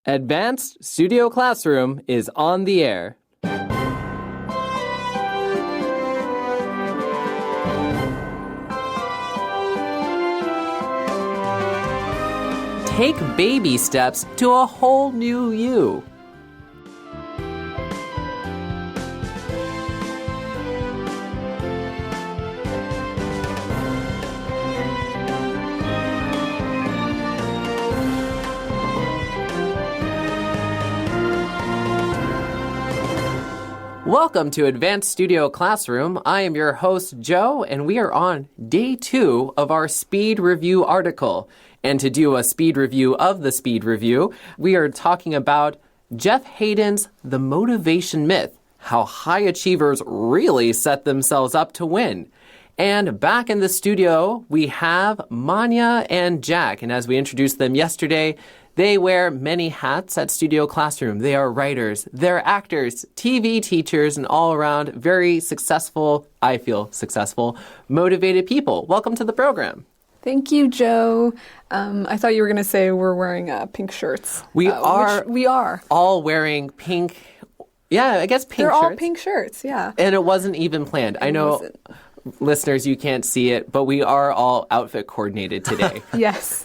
Advanced Studio Classroom is on the air. Take baby steps to a whole new you. Welcome to Advanced Studio Classroom. I am your host, Joe, and we are on day 2 of our speed review article. And to do a speed review of the speed review, we are talking about Jeff Hayden's The Motivation Myth, how high achievers really set themselves up to win. And back in the studio, we have Manya and Jack. And as we introduced them yesterday, they wear many hats at Studio Classroom. They are writers, they're actors, TV teachers, and all around very successful, I feel successful, motivated people. Welcome to the program. Thank you, Joe. I thought you were going to say we're wearing pink shirts. We are all wearing pink. Yeah, I guess pink They're shirts. all pink shirts, yeah. And it wasn't even planned. I know, listeners, you can't see it, but we are all outfit coordinated today. Yes.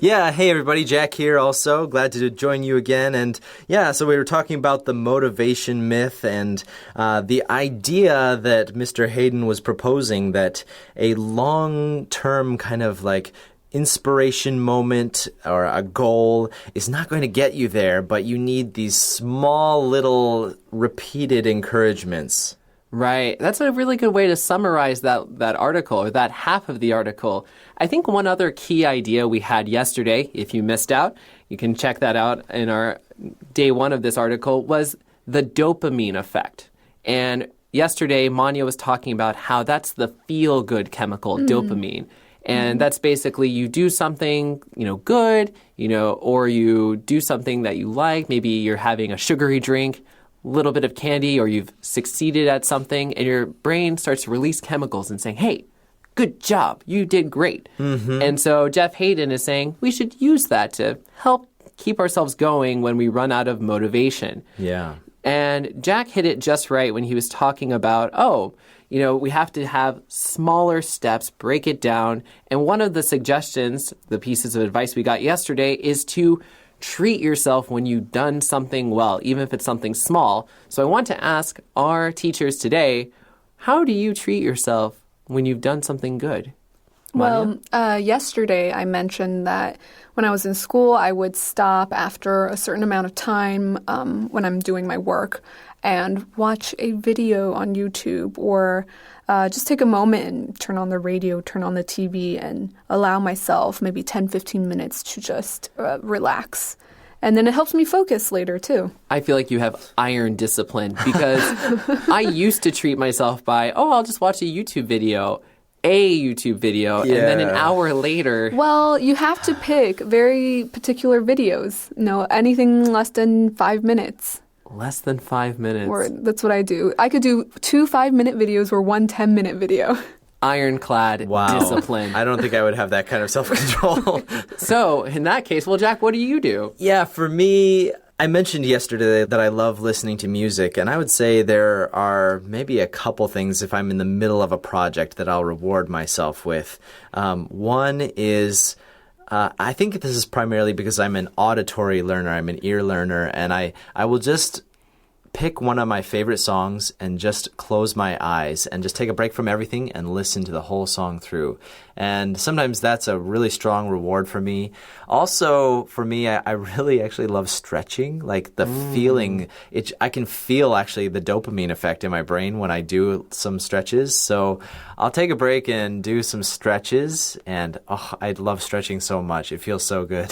Yeah, hey everybody, Jack here also. Glad to join you again. And yeah, so we were talking about the motivation myth and the idea that Mr. Hayden was proposing that a long-term kind of like inspiration moment or a goal is not going to get you there, but you need these small little repeated encouragements. Right. That's a really good way to summarize that article, or that half of the article. I think one other key idea we had yesterday, if you missed out, you can check that out in our day 1 of this article, was the dopamine effect. And yesterday, Manya was talking about how that's the feel-good chemical, dopamine. And that's basically you do something, good, or you do something that you like. Maybe you're having a sugary drink, little bit of candy, or you've succeeded at something, and your brain starts to release chemicals and saying, hey, good job, you did great. And so Jeff Hayden is saying we should use that to help keep ourselves going when we run out of motivation. Yeah. And Jack hit it just right when he was talking about, we have to have smaller steps, break it down. And one of the suggestions, the pieces of advice we got yesterday, is to treat yourself when you've done something well, even if it's something small. So I want to ask our teachers today, how do you treat yourself when you've done something good? Manya? Well, yesterday I mentioned that when I was in school, I would stop after a certain amount of time when I'm doing my work and watch a video on YouTube, or just take a moment and turn on the radio, turn on the TV, and allow myself maybe 10, 15 minutes to just relax. And then it helps me focus later, too. I feel like you have iron discipline, because I used to treat myself by, I'll just watch a YouTube video, and then an hour later. Well, you have to pick very particular videos. Anything less than 5 minutes. Less than 5 minutes. Or that's what I do. I could do 2 5-minute videos or 1 10-minute video. Ironclad discipline. I don't think I would have that kind of self-control. So, in that case, well, Jack, what do you do? Yeah, for me, I mentioned yesterday that I love listening to music, and I would say there are maybe a couple things if I'm in the middle of a project that I'll reward myself with. One is, I think this is primarily because I'm an auditory learner, I'm an ear learner, and I will just pick one of my favorite songs and just close my eyes and just take a break from everything and listen to the whole song through. And sometimes that's a really strong reward for me. Also, for me, I really actually love stretching, like the feeling. I can feel actually the dopamine effect in my brain when I do some stretches. So I'll take a break and do some stretches, and I love stretching so much. It feels so good.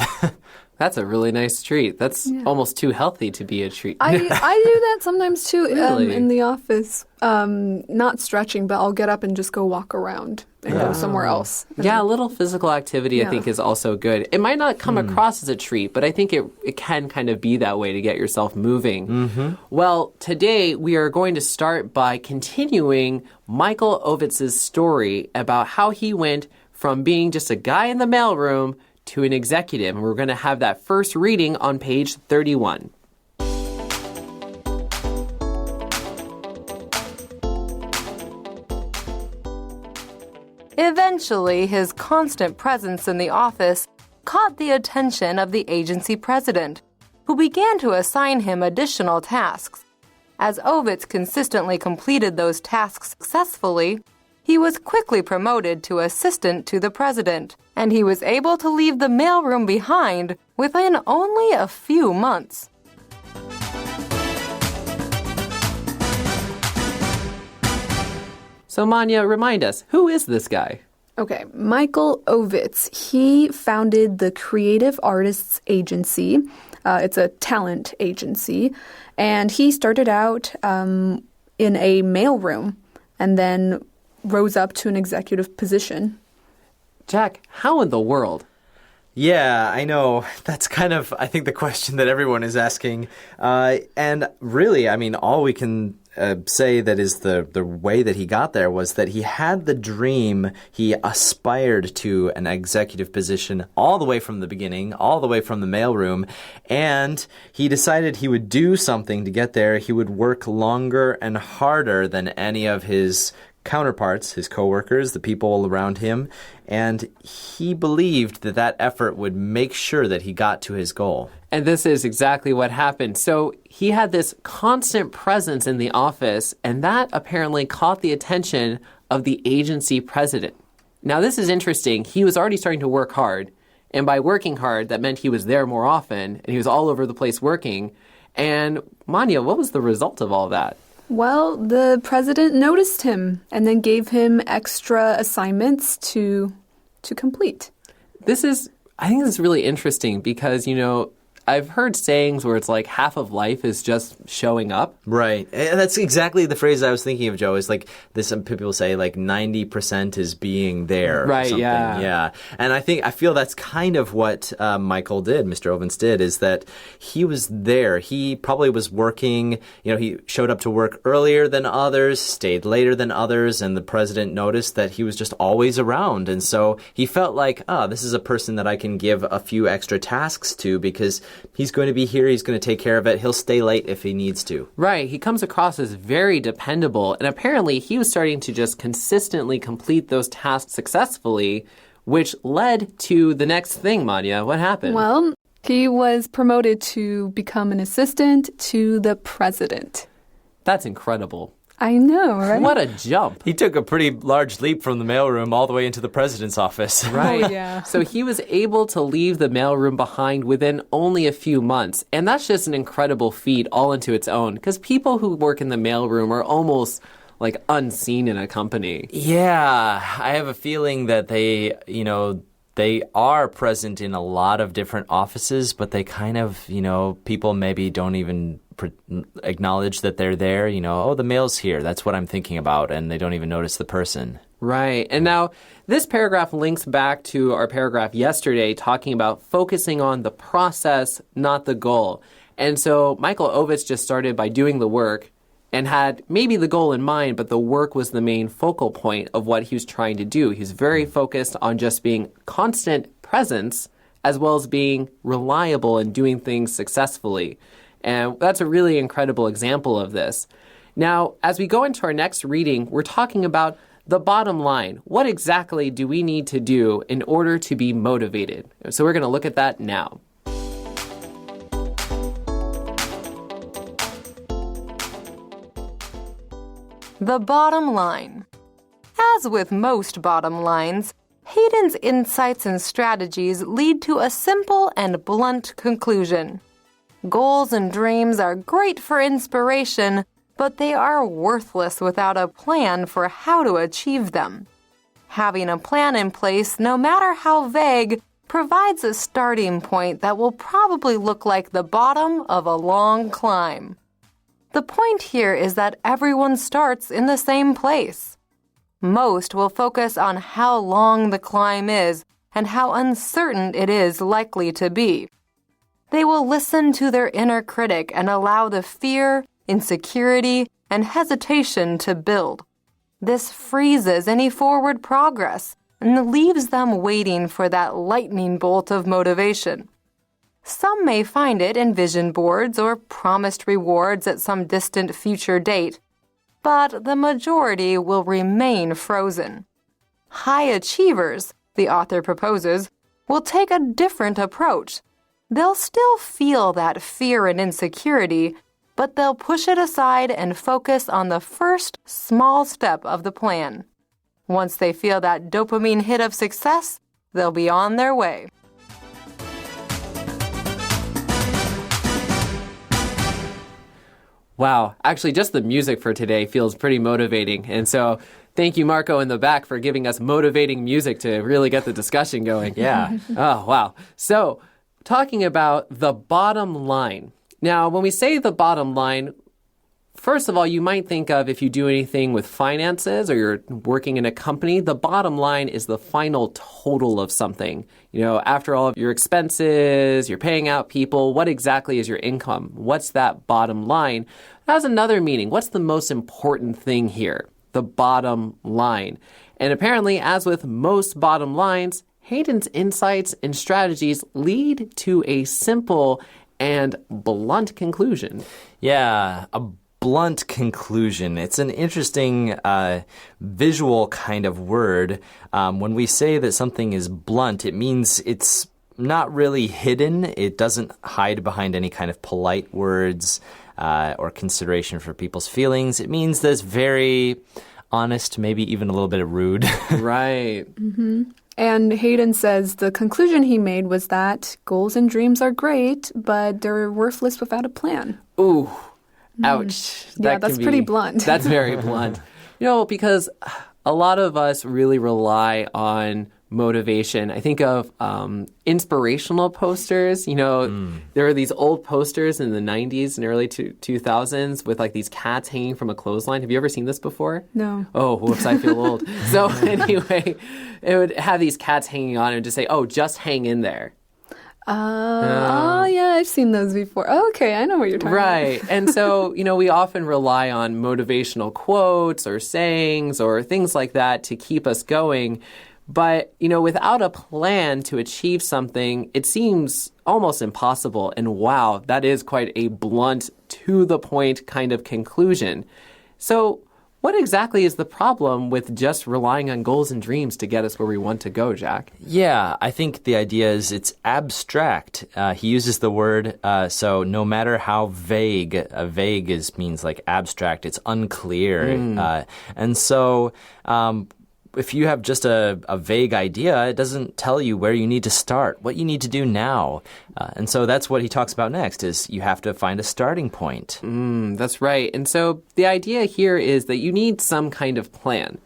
That's a really nice treat. That's almost too healthy to be a treat. I do that sometimes too. Really? In the office. Not stretching, but I'll get up and just go walk around and go somewhere else. Yeah, a little physical activity I think is also good. It might not come across as a treat, but I think it can kind of be that way to get yourself moving. Well, today we are going to start by continuing Michael Ovitz's story about how he went from being just a guy in the mailroom to an executive. And we're going to have that first reading on page 31. Eventually, his constant presence in the office caught the attention of the agency president, who began to assign him additional tasks. As Ovitz consistently completed those tasks successfully, he was quickly promoted to assistant to the president, and he was able to leave the mailroom behind within only a few months. So, Manya, remind us, who is this guy? Okay, Michael Ovitz. He founded the Creative Artists Agency. It's a talent agency. And he started out in a mailroom and then rose up to an executive position. Jack, how in the world? Yeah, I know. That's kind of, I think, the question that everyone is asking. And really, I mean, all we can say that is the way that he got there was that he had the dream. He aspired to an executive position all the way from the beginning, all the way from the mailroom, and he decided he would do something to get there. He would work longer and harder than any of his counterparts, his coworkers, the people around him, and he believed that that effort would make sure that he got to his goal. And this is exactly what happened. So he had this constant presence in the office, and that apparently caught the attention of the agency president. Now, this is interesting. He was already starting to work hard, and by working hard, that meant he was there more often, and he was all over the place working. And Manya, what was the result of all that? Well, the president noticed him and then gave him extra assignments to complete. I think this is really interesting because, I've heard sayings where it's like half of life is just showing up. Right. And that's exactly the phrase I was thinking of, Joe, is like this, some people say like 90% is being there. Right, or something. Yeah. And I feel that's kind of what Michael did, Mr. Ovens did, is that he was there. He probably was working, he showed up to work earlier than others, stayed later than others, and the president noticed that he was just always around. And so he felt like, this is a person that I can give a few extra tasks to because he's going to be here. He's going to take care of it. He'll stay late if he needs to. Right. He comes across as very dependable. And apparently he was starting to just consistently complete those tasks successfully, which led to the next thing, Manya. What happened? Well, he was promoted to become an assistant to the president. That's incredible. I know, right? What a jump. He took a pretty large leap from the mailroom all the way into the president's office. Right. Oh, yeah. So he was able to leave the mailroom behind within only a few months. And that's just an incredible feat all into its own. Because people who work in the mailroom are almost like unseen in a company. Yeah. I have a feeling that they are present in a lot of different offices, but they kind of, people maybe don't even acknowledge that they're there. The mail's here. That's what I'm thinking about. And they don't even notice the person. Right. And now this paragraph links back to our paragraph yesterday talking about focusing on the process, not the goal. And so Michael Ovitz just started by doing the work and had maybe the goal in mind, but the work was the main focal point of what he was trying to do. He was very focused on just being constant presence as well as being reliable and doing things successfully. And that's a really incredible example of this. Now, as we go into our next reading, we're talking about the bottom line. What exactly do we need to do in order to be motivated? So we're going to look at that now. The bottom line. As with most bottom lines, Hayden's insights and strategies lead to a simple and blunt conclusion. Goals and dreams are great for inspiration, but they are worthless without a plan for how to achieve them. Having a plan in place, no matter how vague, provides a starting point that will probably look like the bottom of a long climb. The point here is that everyone starts in the same place. Most will focus on how long the climb is and how uncertain it is likely to be. They will listen to their inner critic and allow the fear, insecurity, and hesitation to build. This freezes any forward progress and leaves them waiting for that lightning bolt of motivation. Some may find it in vision boards or promised rewards at some distant future date, but the majority will remain frozen. High achievers, the author proposes, will take a different approach. They'll still feel that fear and insecurity, but they'll push it aside and focus on the first small step of the plan. Once they feel that dopamine hit of success, they'll be on their way. Wow, actually just the music for today feels pretty motivating. And so thank you, Marco, in the back for giving us motivating music to really get the discussion going. Yeah. Oh, wow. So talking about the bottom line. Now, when we say the bottom line, first of all, you might think of if you do anything with finances or you're working in a company, the bottom line is the final total of something. You know, after all of your expenses, you're paying out people, what exactly is your income? What's that bottom line? That has another meaning. What's the most important thing here? The bottom line. And apparently, as with most bottom lines, Hayden's insights and strategies lead to a simple and blunt conclusion. Yeah, a blunt conclusion. It's an interesting visual kind of word. When we say that something is blunt, it means it's not really hidden. It doesn't hide behind any kind of polite words or consideration for people's feelings. It means that it's very honest, maybe even a little bit rude. Right. Mm-hmm. And Hayden says the conclusion he made was that goals and dreams are great, but they're worthless without a plan. Ooh. Ouch. Yeah, that's pretty blunt. That's very blunt. You know, because a lot of us really rely on motivation. I think of inspirational posters. You know, there are these old posters in the 90s and early 2000s with like these cats hanging from a clothesline. Have you ever seen this before? No. Oh, whoops, I feel old. So anyway, it would have these cats hanging on and just say, oh, just hang in there. Oh, yeah, I've seen those before. Oh, okay, I know what you're talking about. Right. And so, you know, we often rely on motivational quotes or sayings or things like that to keep us going. But, you know, without a plan to achieve something, it seems almost impossible. And wow, that is quite a blunt, to-the-point kind of conclusion. So what exactly is the problem with just relying on goals and dreams to get us where we want to go, Jack? Yeah, I think the idea is it's abstract. He uses the word, so no matter how vague, vague means like abstract, it's unclear. And so if you have just a vague idea, it doesn't tell you where you need to start, what you need to do now. And so that's what he talks about next, is you have to find a starting point. That's right. And so the idea here is that you need some kind of plan.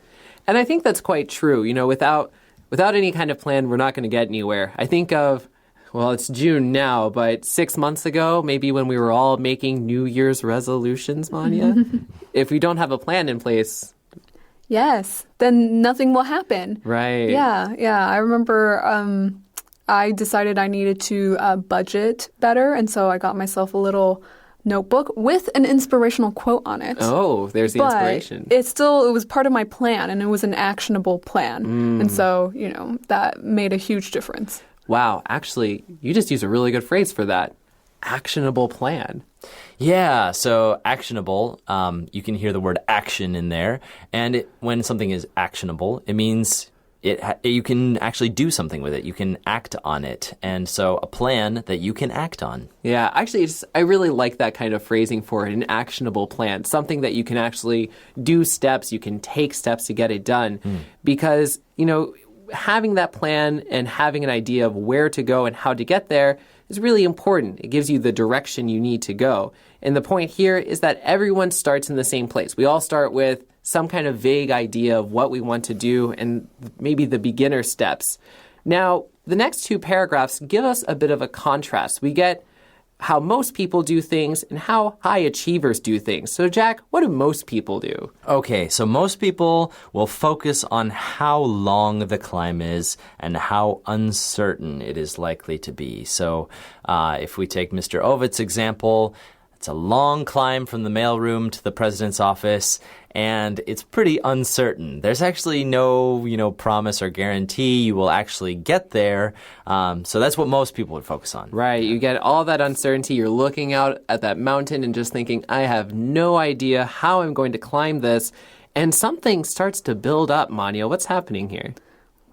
And I think that's quite true. You know, without any kind of plan, we're not going to get anywhere. I think of, well, it's June now, but 6 months ago, maybe when we were all making New Year's resolutions, Manya, if we don't have a plan in place... Yes, then nothing will happen. Right. Yeah. I remember I decided I needed to budget better, and so I got myself a little notebook with an inspirational quote on it. Oh, there's the inspiration. But it was part of my plan, and it was an actionable plan. And so, you know, that made a huge difference. Wow. Actually, you just used a really good phrase for that. Actionable plan. Yeah, so actionable, you can hear the word action in there. And when something is actionable, it means you can actually do something with it. You can act on it. And so a plan that you can act on. Yeah, actually, I really like that kind of phrasing for it, an actionable plan, something that you can actually do steps, you can take steps to get it done. Because, you know, having that plan and having an idea of where to go and how to get there is really important. It gives you the direction you need to go. And the point here is that everyone starts in the same place. We all start with some kind of vague idea of what we want to do and maybe the beginner steps. Now, the next two paragraphs give us a bit of a contrast. We get how most people do things and how high achievers do things. So, Jack, what do most people do? Okay, so most people will focus on how long the climb is and how uncertain it is likely to be. So if we take Mr. Ovit's example, It's a long climb from the mailroom to the president's office, and it's pretty uncertain. There's actually no, promise or guarantee you will actually get there. So that's what most people would focus on. Right. You get all that uncertainty. You're looking out at that mountain and just thinking, I have no idea how I'm going to climb this. And something starts to build up, Manya. What's happening here?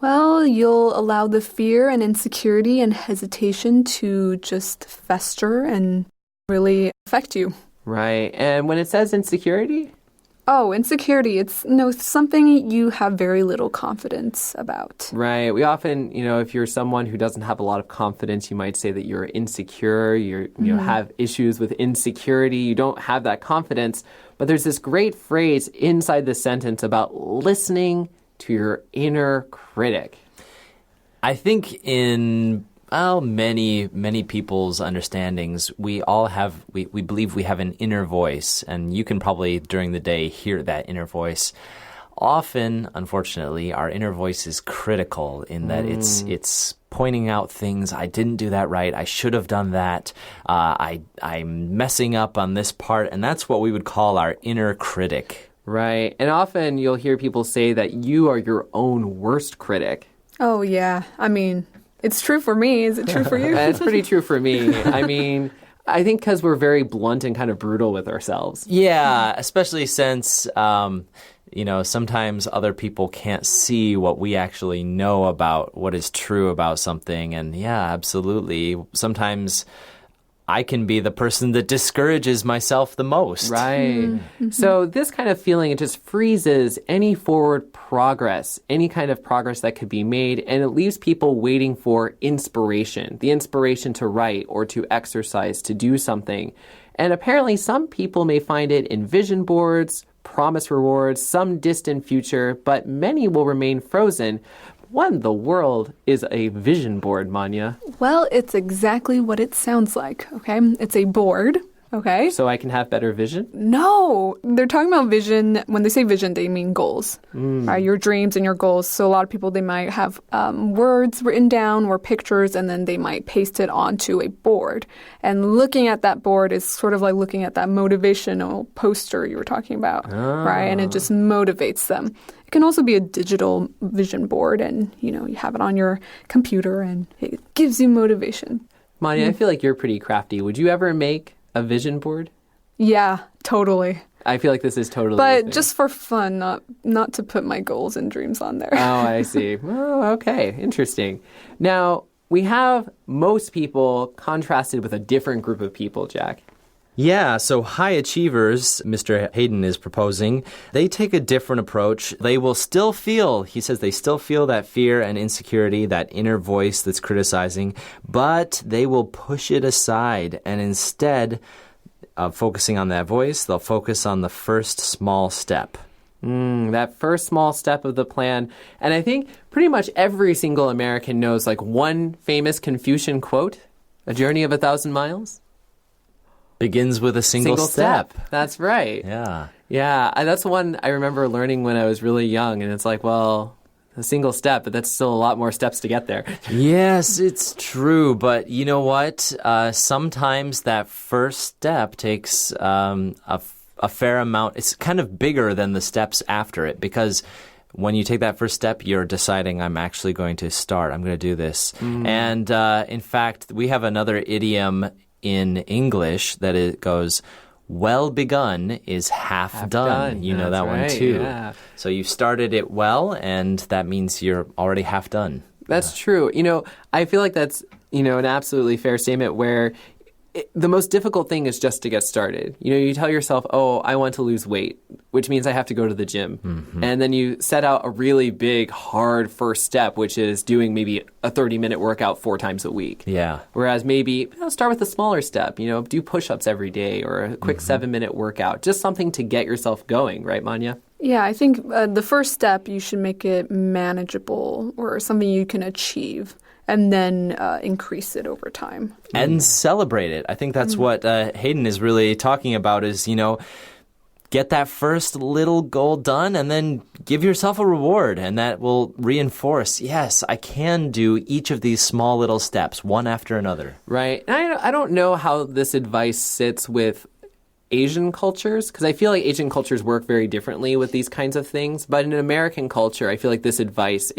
Well, you'll allow the fear and insecurity and hesitation to just fester and really affect you. Right. And when it says insecurity? Oh, insecurity. It's something you have very little confidence about. Right. We often, if you're someone who doesn't have a lot of confidence, you might say that you're insecure, you have issues with insecurity, you don't have that confidence. But there's this great phrase inside the sentence about listening to your inner critic. I think in many people's understandings, we believe we have an inner voice, and you can probably during the day hear that inner voice. Often, unfortunately, our inner voice is critical in that it's pointing out things. I didn't do that right. I should have done that. I'm messing up on this part, and that's what we would call our inner critic. Right. And often you'll hear people say that you are your own worst critic. Oh, yeah. I mean, it's true for me. Is it true for you? It's pretty true for me. I mean, I think because we're very blunt and kind of brutal with ourselves. Yeah, especially since, sometimes other people can't see what we actually know about what is true about something. And yeah, absolutely. Sometimes I can be the person that discourages myself the most. Right. Mm-hmm. So this kind of feeling, it just freezes any forward progress, any kind of progress that could be made, and it leaves people waiting for inspiration, the inspiration to write or to exercise, to do something. And apparently some people may find it in vision boards, promise rewards, some distant future, but many will remain frozen. What in the world is a vision board, Manya? Well, it's exactly what it sounds like, okay? It's a board, okay? So I can have better vision? No, they're talking about vision. When they say vision, they mean goals, right? Your dreams and your goals. So a lot of people, they might have words written down or pictures, and then they might paste it onto a board. And looking at that board is sort of like looking at that motivational poster you were talking about, right? And it just motivates them. It can also be a digital vision board, and, you have it on your computer, and it gives you motivation. Manya, I feel like you're pretty crafty. Would you ever make a vision board? Yeah, totally. I feel like this is totally But just for fun, not to put my goals and dreams on there. Oh, I see. Oh, okay. Interesting. Now, we have most people contrasted with a different group of people, Jack. Yeah, so high achievers, Mr. Hayden is proposing, they take a different approach. They will still feel, he says they still feel that fear and insecurity, that inner voice that's criticizing, but they will push it aside, and instead of focusing on that voice, they'll focus on the first small step. That first small step of the plan. And I think pretty much every single American knows like one famous Confucian quote, "A journey of 1,000 miles." Begins with a single step. That's right. Yeah. Yeah, that's one I remember learning when I was really young. And it's like, well, a single step, but that's still a lot more steps to get there. Yes, it's true. But you know what? Sometimes that first step takes a fair amount. It's kind of bigger than the steps after it, because when you take that first step, you're deciding, I'm actually going to start. I'm going to do this. And in fact, we have another idiom in English that it goes, well begun is half done. You know that one too. Yeah. So you started it well, and that means you're already half done. That's true. I feel like that's, an absolutely fair statement where the most difficult thing is just to get started. You tell yourself, oh, I want to lose weight, which means I have to go to the gym. Mm-hmm. And then you set out a really big, hard first step, which is doing maybe a 30-minute workout 4 times a week. Yeah. Whereas maybe start with a smaller step, do push-ups every day or a quick 7-minute workout, just something to get yourself going, right, Manya? Yeah, I think the first step, you should make it manageable or something you can achieve, and then increase it over time. And celebrate it. I think that's what Hayden is really talking about is, get that first little goal done and then give yourself a reward. And that will reinforce, yes, I can do each of these small little steps, one after another. Right. And I don't know how this advice sits with Asian cultures, because I feel like Asian cultures work very differently with these kinds of things. But in American culture, I feel like this advice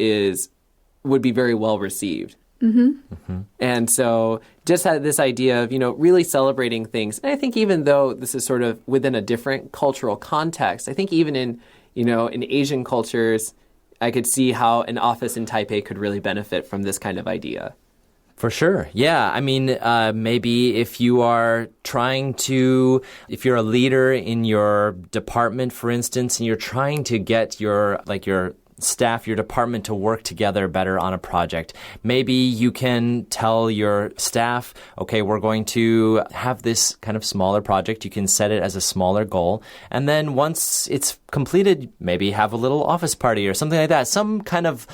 would be very well received. And so just had this idea of, really celebrating things. And I think even though this is sort of within a different cultural context, I think even in Asian cultures, I could see how an office in Taipei could really benefit from this kind of idea. For sure. Yeah. I mean, maybe if you're a leader in your department, for instance, and you're trying to get your staff, your department to work together better on a project. Maybe you can tell your staff, okay, we're going to have this kind of smaller project. You can set it as a smaller goal. And then once it's completed, maybe have a little office party or something like that. Some kind of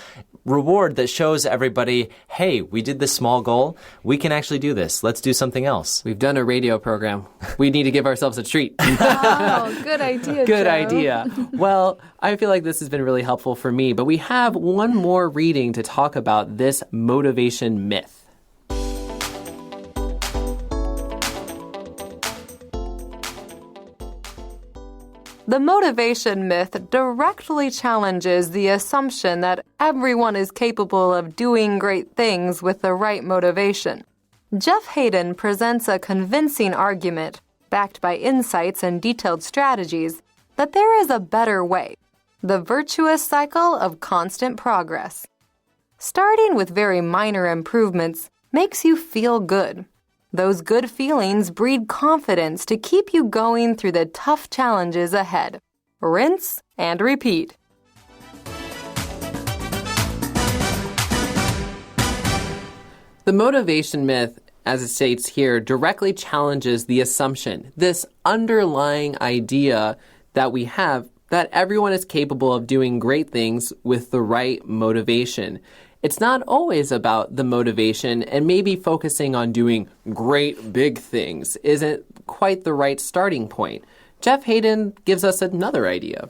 reward that shows everybody, hey, we did this small goal. We can actually do this. Let's do something else. We've done a radio program. We need to give ourselves a treat. Oh, good idea, Good Joe. idea. Well, I feel like this has been really helpful for me, but we have one more reading to talk about this motivation myth. The motivation myth directly challenges the assumption that everyone is capable of doing great things with the right motivation. Jeff Hayden presents a convincing argument, backed by insights and detailed strategies, that there is a better way, the virtuous cycle of constant progress. Starting with very minor improvements makes you feel good. Those good feelings breed confidence to keep you going through the tough challenges ahead. Rinse and repeat. The motivation myth, as it states here, directly challenges the assumption, this underlying idea that we have that everyone is capable of doing great things with the right motivation. It's not always about the motivation, and maybe focusing on doing great big things isn't quite the right starting point. Jeff Hayden gives us another idea.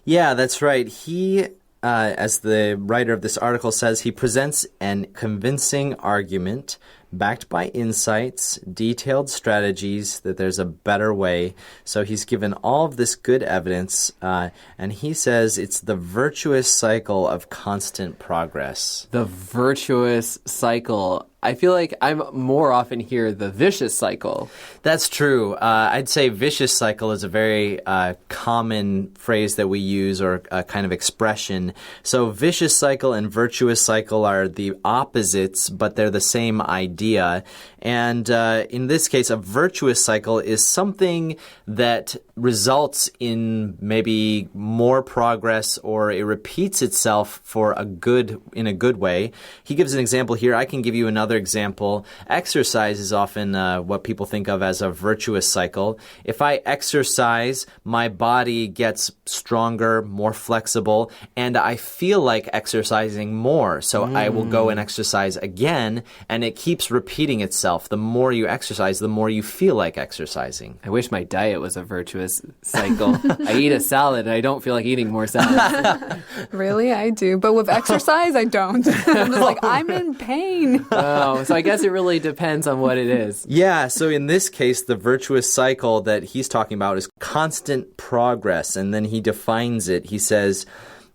Yeah, that's right. He, as the writer of this article says, he presents an convincing argument backed by insights, detailed strategies, that there's a better way. So he's given all of this good evidence, and he says it's the virtuous cycle of constant progress. The virtuous cycle. I feel like I'm more often hear the vicious cycle. That's true. I'd say vicious cycle is a very common phrase that we use, or a kind of expression. So vicious cycle and virtuous cycle are the opposites, but they're the same idea. And in this case, a virtuous cycle is something that results in maybe more progress, or it repeats itself in a good way. He gives an example here. I can give you another example. Exercise is often what people think of as a virtuous cycle. If I exercise, my body gets stronger, more flexible, and I feel like exercising more. So I will go and exercise again, and it keeps repeating itself. The more you exercise, the more you feel like exercising. I wish my diet was a virtuous cycle. I eat a salad and I don't feel like eating more salad. Really? I do. But with exercise, I don't. I'm just like, I'm in pain. Oh, so I guess it really depends on what it is. Yeah, so in this case, the virtuous cycle that he's talking about is constant progress. And then he defines it. He says,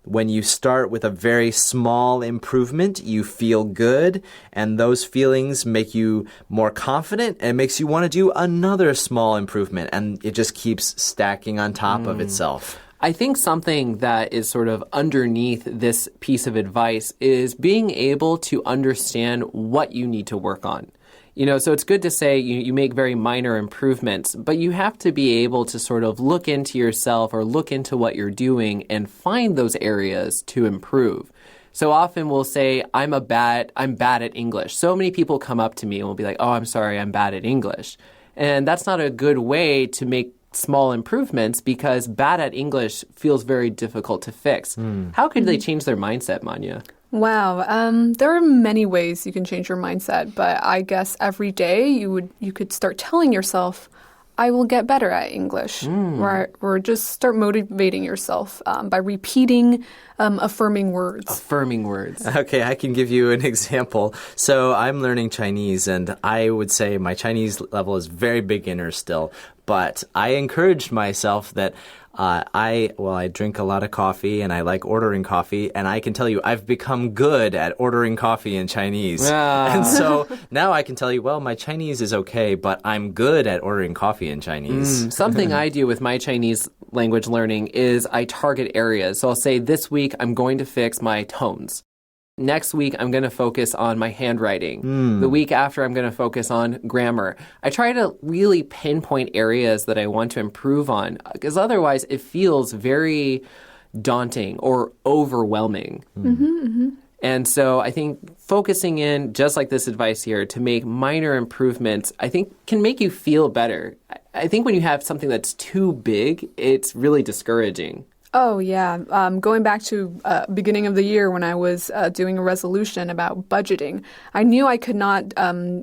when you start with a very small improvement, you feel good, and those feelings make you more confident, and it makes you want to do another small improvement, and it just keeps stacking on top of itself. I think something that is sort of underneath this piece of advice is being able to understand what you need to work on. So it's good to say you make very minor improvements, but you have to be able to sort of look into yourself or look into what you're doing and find those areas to improve. So often we'll say, I'm bad at English. So many people come up to me and will be like, oh, I'm sorry, I'm bad at English. And that's not a good way to make small improvements, because bad at English feels very difficult to fix. How could they change their mindset, Manya? Wow. There are many ways you can change your mindset, but I guess every day you could start telling yourself, I will get better at English. Or just start motivating yourself by repeating affirming words. Affirming words. Okay, I can give you an example. So I'm learning Chinese, and I would say my Chinese level is very beginner still. But I encouraged myself that I drink a lot of coffee and I like ordering coffee, and I can tell you I've become good at ordering coffee in Chinese. And so now I can tell you, well, my Chinese is okay, but I'm good at ordering coffee in Chinese. Something I do with my Chinese language learning is I target areas. So I'll say this week I'm going to fix my tones. Next week, I'm going to focus on my handwriting. The week after, I'm going to focus on grammar. I try to really pinpoint areas that I want to improve on, because otherwise it feels very daunting or overwhelming. And so I think focusing in, just like this advice here, to make minor improvements, I think can make you feel better. I think when you have something that's too big, it's really discouraging. Oh, yeah. Going back to beginning of the year when I was doing a resolution about budgeting, I knew I could not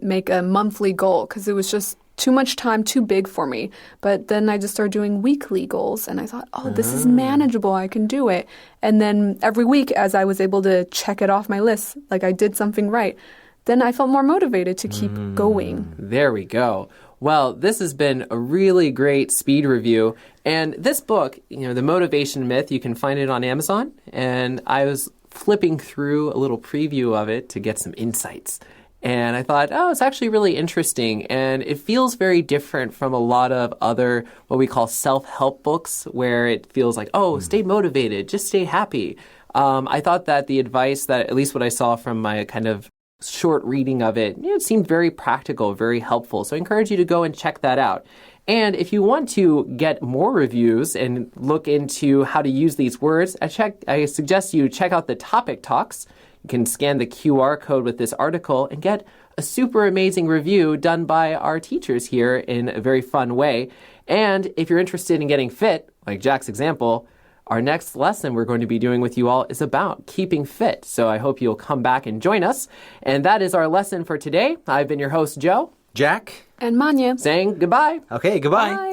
make a monthly goal because it was just too much time, too big for me. But then I just started doing weekly goals, and I thought, oh, this is manageable. I can do it. And then every week, as I was able to check it off my list, like I did something right, then I felt more motivated to keep going. There we go. Well, this has been a really great speed review. And this book, The Motivation Myth, you can find it on Amazon. And I was flipping through a little preview of it to get some insights. And I thought, oh, it's actually really interesting. And it feels very different from a lot of other, what we call self-help books, where it feels like, oh, stay motivated, just stay happy. I thought that the advice that, at least what I saw from my kind of short reading of it, it seemed very practical, very helpful. So I encourage you to go and check that out. And if you want to get more reviews and look into how to use these words, I suggest you check out the topic talks. You can scan the QR code with this article and get a super amazing review done by our teachers here in a very fun way. And if you're interested in getting fit, like Jack's example, our next lesson we're going to be doing with you all is about keeping fit. So I hope you'll come back and join us. And that is our lesson for today. I've been your host, Joe. Jack? And Manya. Saying goodbye. Okay, goodbye. Bye.